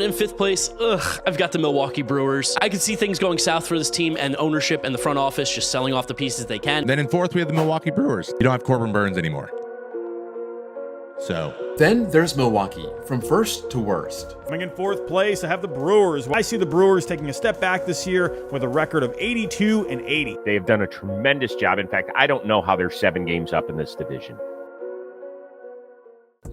In fifth place, I've got the Milwaukee Brewers. I could see things going south for this team and ownership and the front office just selling off the pieces they can. Then in fourth, we have the Milwaukee Brewers. You don't have Corbin Burnes anymore. Then there's Milwaukee, from first to worst. Coming in fourth place, I have the Brewers. I see the Brewers taking a step back this year with a record of 82-80. They have done a tremendous job. In fact, I don't know how they're 7 games up in this division.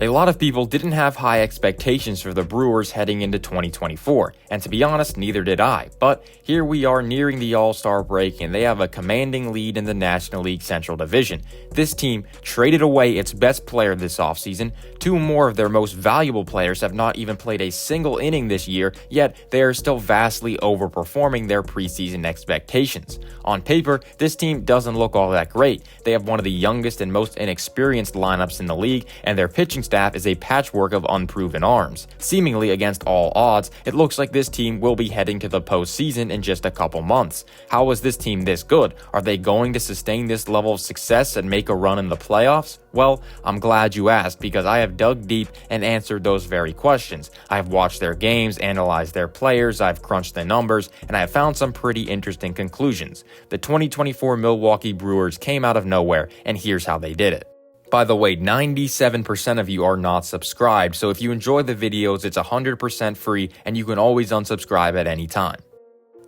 A lot of people didn't have high expectations for the Brewers heading into 2024, and to be honest, neither did I. But here we are nearing the All-Star break, and they have a commanding lead in the National League Central Division. This team traded away its best player this offseason. 2 more of their most valuable players have not even played a single inning this year, yet they are still vastly overperforming their preseason expectations. On paper, this team doesn't look all that great. They have one of the youngest and most inexperienced lineups in the league, and their pitching staff is a patchwork of unproven arms. Seemingly against all odds, it looks like this team will be heading to the postseason in just a couple months. How is this team this good? Are they going to sustain this level of success and make a run in the playoffs? Well, I'm glad you asked, because I have dug deep and answered those very questions. I've watched their games, analyzed their players, I've crunched the numbers, and I have found some pretty interesting conclusions. The 2024 Milwaukee Brewers came out of nowhere, and here's how they did it. By the way, 97% of you are not subscribed, so if you enjoy the videos, it's 100% free, and you can always unsubscribe at any time.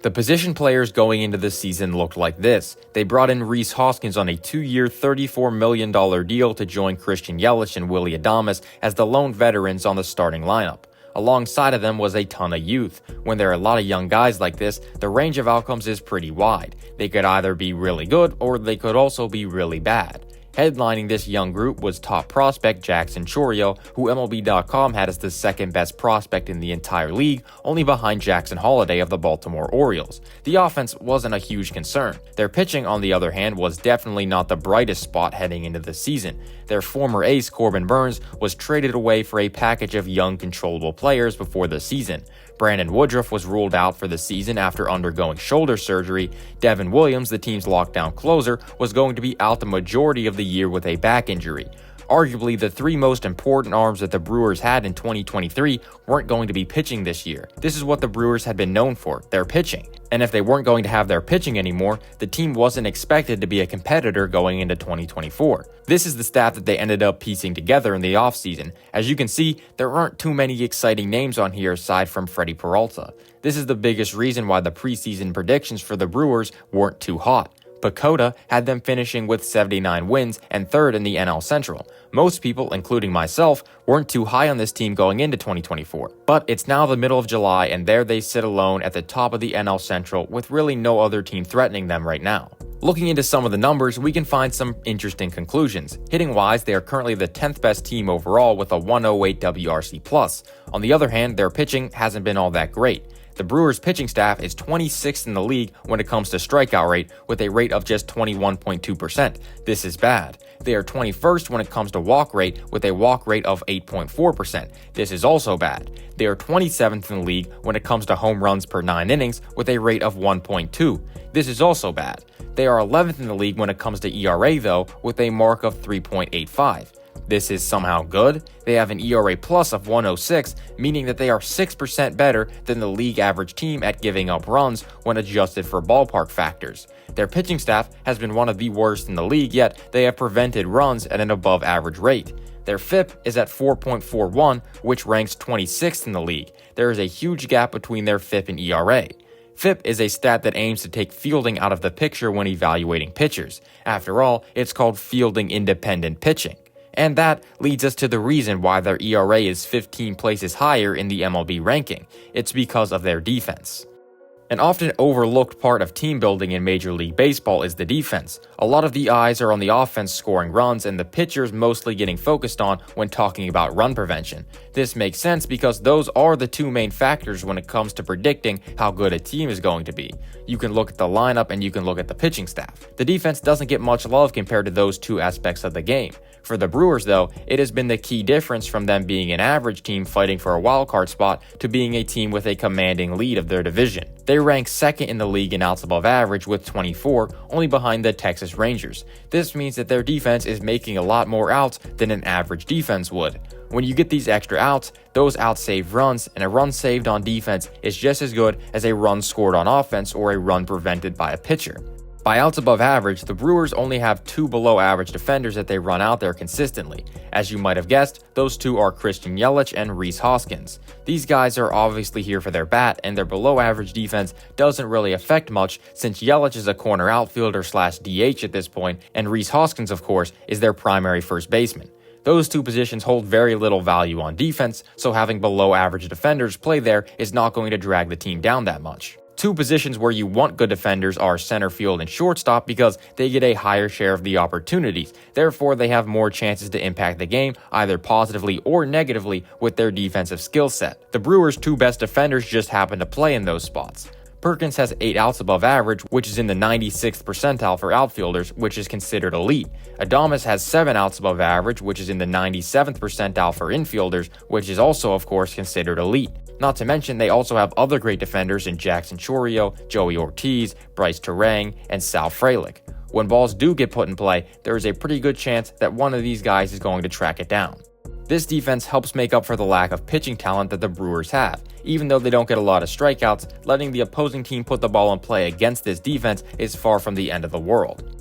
The position players going into the season looked like this. They brought in Rhys Hoskins on a 2-year, $34 million deal to join Christian Yelich and Willy Adames as the lone veterans on the starting lineup. Alongside of them was a ton of youth. When there are a lot of young guys like this, the range of outcomes is pretty wide. They could either be really good or they could also be really bad. Headlining this young group was top prospect Jackson Chourio, who MLB.com had as the second best prospect in the entire league, only behind Jackson Holliday of the Baltimore Orioles. The offense wasn't a huge concern. Their pitching, on the other hand, was definitely not the brightest spot heading into the season. Their former ace Corbin Burnes was traded away for a package of young controllable players before the season. Brandon Woodruff was ruled out for the season after undergoing shoulder surgery. Devin Williams, the team's lockdown closer, was going to be out the majority of the year with a back injury. Arguably, the 3 most important arms that the Brewers had in 2023 weren't going to be pitching this year. This is what the Brewers had been known for, their pitching. And if they weren't going to have their pitching anymore, the team wasn't expected to be a competitor going into 2024. This is the staff that they ended up piecing together in the offseason. As you can see, there aren't too many exciting names on here aside from Freddie Peralta. This is the biggest reason why the preseason predictions for the Brewers weren't too hot. Pacoda had them finishing with 79 wins and 3rd in the NL Central. Most people, including myself, weren't too high on this team going into 2024. But it's now the middle of July, and there they sit alone at the top of the NL Central with really no other team threatening them right now. Looking into some of the numbers, we can find some interesting conclusions. Hitting-wise, they are currently the 10th best team overall with a 108 WRC+. On the other hand, their pitching hasn't been all that great. The Brewers' pitching staff is 26th in the league when it comes to strikeout rate, with a rate of just 21.2%. This is bad. They are 21st when it comes to walk rate, with a walk rate of 8.4%. This is also bad. They are 27th in the league when it comes to home runs per 9 innings, with a rate of 1.2. This is also bad. They are 11th in the league when it comes to ERA, though, with a mark of 3.85. This is somehow good. They have an ERA plus of 106, meaning that they are 6% better than the league average team at giving up runs when adjusted for ballpark factors. Their pitching staff has been one of the worst in the league, yet they have prevented runs at an above average rate. Their FIP is at 4.41, which ranks 26th in the league. There is a huge gap between their FIP and ERA. FIP is a stat that aims to take fielding out of the picture when evaluating pitchers. After all, it's called fielding independent pitching. And that leads us to the reason why their ERA is 15 places higher in the MLB ranking. It's because of their defense. An often overlooked part of team building in Major League Baseball is the defense. A lot of the eyes are on the offense scoring runs and the pitchers mostly getting focused on when talking about run prevention. This makes sense because those are the 2 main factors when it comes to predicting how good a team is going to be. You can look at the lineup and you can look at the pitching staff. The defense doesn't get much love compared to those 2 aspects of the game. For the Brewers, though, it has been the key difference from them being an average team fighting for a wildcard spot to being a team with a commanding lead of their division. They They rank second in the league in outs above average with 24, only behind the Texas Rangers. This means that their defense is making a lot more outs than an average defense would. When you get these extra outs, those outs save runs, and a run saved on defense is just as good as a run scored on offense or a run prevented by a pitcher. By outs above average, the Brewers only have 2 below average defenders that they run out there consistently. As you might have guessed, those 2 are Christian Yelich and Rhys Hoskins. These guys are obviously here for their bat, and their below average defense doesn't really affect much since Yelich is a corner outfielder / DH at this point, and Rhys Hoskins, of course, is their primary first baseman. Those 2 positions hold very little value on defense, so having below average defenders play there is not going to drag the team down that much. 2 positions where you want good defenders are center field and shortstop because they get a higher share of the opportunities. Therefore, they have more chances to impact the game either positively or negatively with their defensive skill set. The Brewers' 2 best defenders just happen to play in those spots. Perkins has 8 outs above average, which is in the 96th percentile for outfielders, which is considered elite. Adames has 7 outs above average, which is in the 97th percentile for infielders, which is also, of course, considered elite. Not to mention, they also have other great defenders in Jackson Chourio, Joey Ortiz, Brice Turang, and Sal Frelick. When balls do get put in play, there is a pretty good chance that one of these guys is going to track it down. This defense helps make up for the lack of pitching talent that the Brewers have. Even though they don't get a lot of strikeouts, letting the opposing team put the ball in play against this defense is far from the end of the world.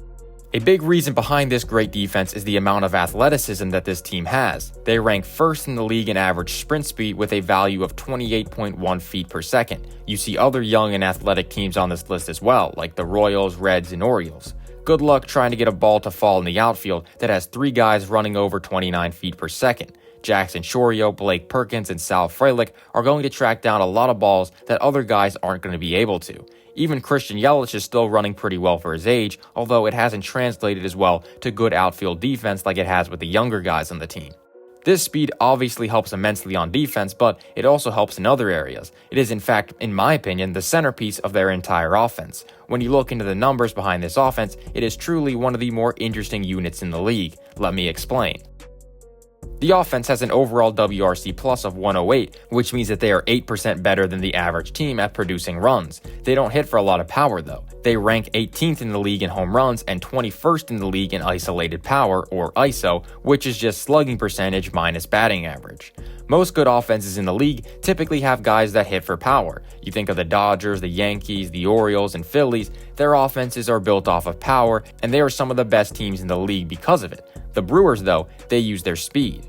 A big reason behind this great defense is the amount of athleticism that this team has. They rank first in the league in average sprint speed with a value of 28.1 feet per second. You see other young and athletic teams on this list as well, like the Royals, Reds, and Orioles. Good luck trying to get a ball to fall in the outfield that has 3 guys running over 29 feet per second. Jackson Chourio, Blake Perkins, and Sal Frelick are going to track down a lot of balls that other guys aren't going to be able to. Even Christian Yelich is still running pretty well for his age, although it hasn't translated as well to good outfield defense like it has with the younger guys on the team. This speed obviously helps immensely on defense, but it also helps in other areas. It is in fact, in my opinion, the centerpiece of their entire offense. When you look into the numbers behind this offense, it is truly one of the more interesting units in the league. Let me explain. The offense has an overall WRC plus of 108, which means that they are 8% better than the average team at producing runs. They don't hit for a lot of power though. They rank 18th in the league in home runs and 21st in the league in isolated power, or ISO, which is just slugging percentage minus batting average. Most good offenses in the league typically have guys that hit for power. You think of the Dodgers, the Yankees, the Orioles, and Phillies. Their offenses are built off of power, and they are some of the best teams in the league because of it. The Brewers, though, they use their speed.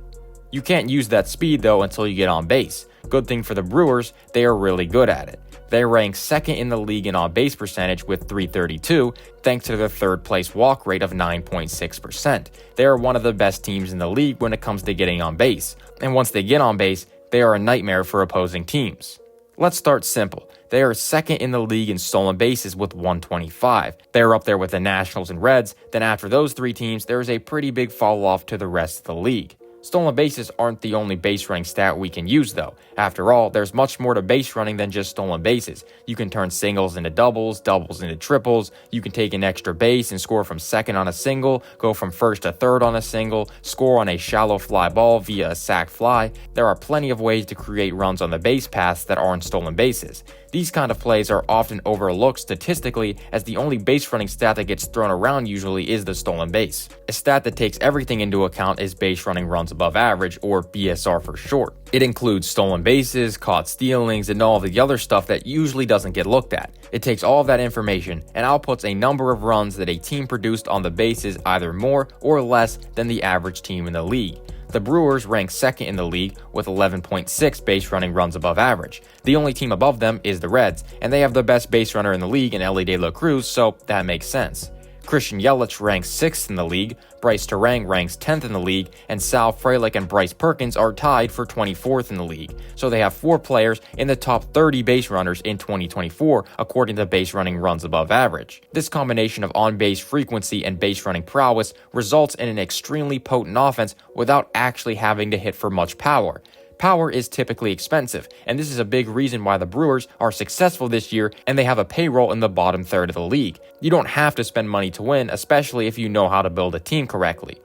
You can't use that speed, though, until you get on base. Good thing for the Brewers, they are really good at it. They rank second in the league in on-base percentage with .332, thanks to their third-place walk rate of 9.6%. They are one of the best teams in the league when it comes to getting on base, and once they get on base, they are a nightmare for opposing teams. Let's start simple. They are second in the league in stolen bases with 125. They're up there with the Nationals and Reds. Then after those 3 teams, there is a pretty big fall-off to the rest of the league. Stolen bases aren't the only base running stat we can use though. After all, there's much more to base running than just stolen bases. You can turn singles into doubles, doubles into triples, you can take an extra base and score from second on a single, go from first to third on a single, score on a shallow fly ball via a sac fly. There are plenty of ways to create runs on the base paths that aren't stolen bases. These kind of plays are often overlooked statistically, as the only base running stat that gets thrown around usually is the stolen base. A stat that takes everything into account is base running runs above average, or BSR for short. It includes stolen bases, caught stealings, and all the other stuff that usually doesn't get looked at. It takes all of that information and outputs a number of runs that a team produced on the bases either more or less than the average team in the league. The Brewers rank second in the league with 11.6 base running runs above average. The only team above them is the Reds, and they have the best base runner in the league in Elly De La Cruz, so that makes sense. Christian Yelich ranks 6th in the league, Brice Turang ranks 10th in the league, and Sal Frelick and Bryce Perkins are tied for 24th in the league. So they have 4 players in the top 30 base runners in 2024, according to base running runs above average. This combination of on-base frequency and base running prowess results in an extremely potent offense without actually having to hit for much power. Power is typically expensive, and this is a big reason why the Brewers are successful this year and they have a payroll in the bottom third of the league. You don't have to spend money to win, especially if you know how to build a team correctly.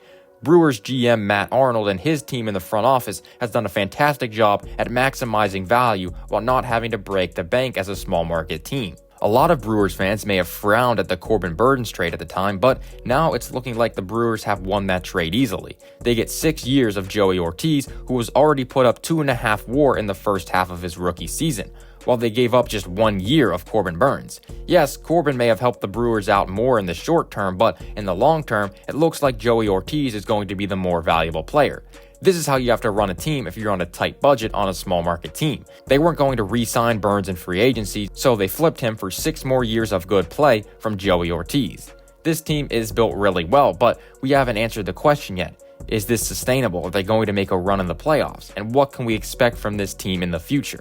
Brewers GM Matt Arnold and his team in the front office has done a fantastic job at maximizing value while not having to break the bank as a small market team. A lot of Brewers fans may have frowned at the Corbin Burnes trade at the time, but now it's looking like the Brewers have won that trade easily. They get 6 years of Joey Ortiz, who was already put up 2.5 WAR in the first half of his rookie season, while they gave up just 1 year of Corbin Burnes. Yes, Corbin may have helped the Brewers out more in the short term, but in the long term, it looks like Joey Ortiz is going to be the more valuable player. This is how you have to run a team if you're on a tight budget on a small market team. They weren't going to re-sign Burnes in free agency, so they flipped him for 6 more years of good play from Joey Ortiz. This team is built really well, but we haven't answered the question yet. Is this sustainable? Are they going to make a run in the playoffs? And what can we expect from this team in the future?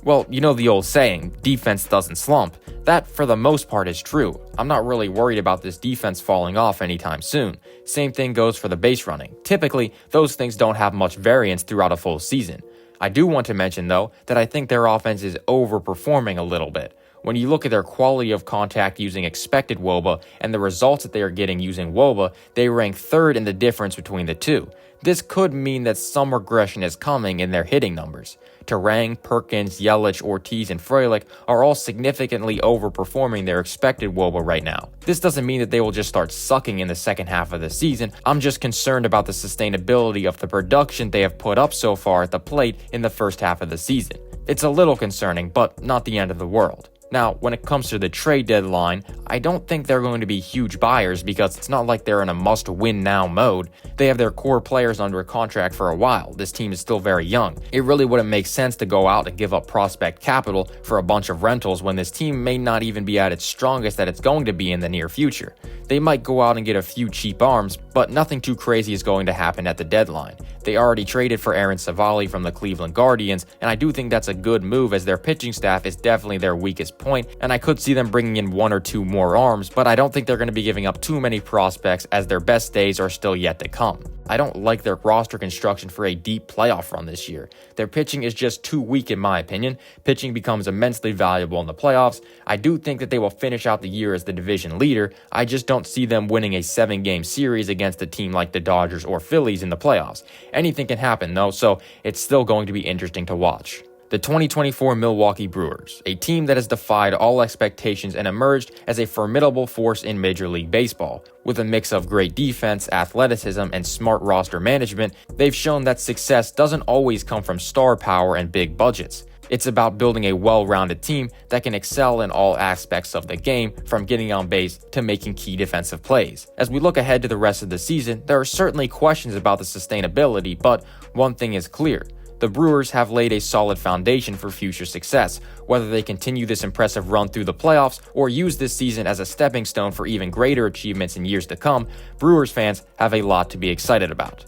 Well, you know the old saying, defense doesn't slump. That, for the most part, is true. I'm not really worried about this defense falling off anytime soon. Same thing goes for the base running. Typically, those things don't have much variance throughout a full season. I do want to mention, though, that I think their offense is overperforming a little bit. When you look at their quality of contact using expected WOBA and the results that they are getting using WOBA, they rank 3rd in the difference between the two. This could mean that some regression is coming in their hitting numbers. Turang, Perkins, Yelich, Ortiz, and Frelick are all significantly overperforming their expected WOBA right now. This doesn't mean that they will just start sucking in the second half of the season. I'm just concerned about the sustainability of the production they have put up so far at the plate in the first half of the season. It's a little concerning, but not the end of the world. Now, when it comes to the trade deadline, I don't think they're going to be huge buyers because it's not like they're in a must-win-now mode. They have their core players under contract for a while. This team is still very young. It really wouldn't make sense to go out and give up prospect capital for a bunch of rentals when this team may not even be at its strongest that it's going to be in the near future. They might go out and get a few cheap arms, but nothing too crazy is going to happen at the deadline. They already traded for Aaron Savali from the Cleveland Guardians, and I do think that's a good move as their pitching staff is definitely their weakest point, and I could see them bringing in 1 or 2 more arms, but I don't think they're going to be giving up too many prospects as their best days are still yet to come. I don't like their roster construction for a deep playoff run this year. Their pitching is just too weak in my opinion. Pitching becomes immensely valuable in the playoffs. I do think that they will finish out the year as the division leader. I just don't see them winning a 7-game series against a team like the Dodgers or Phillies in the playoffs. Anything can happen though, so it's still going to be interesting to watch. The 2024 Milwaukee Brewers, a team that has defied all expectations and emerged as a formidable force in Major League Baseball. With a mix of great defense, athleticism, and smart roster management, they've shown that success doesn't always come from star power and big budgets. It's about building a well-rounded team that can excel in all aspects of the game, from getting on base to making key defensive plays. As we look ahead to the rest of the season, there are certainly questions about the sustainability, but one thing is clear. The Brewers have laid a solid foundation for future success. Whether they continue this impressive run through the playoffs or use this season as a stepping stone for even greater achievements in years to come, Brewers fans have a lot to be excited about.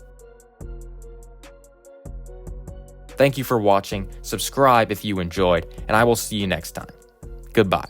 Thank you for watching, subscribe if you enjoyed, and I will see you next time. Goodbye.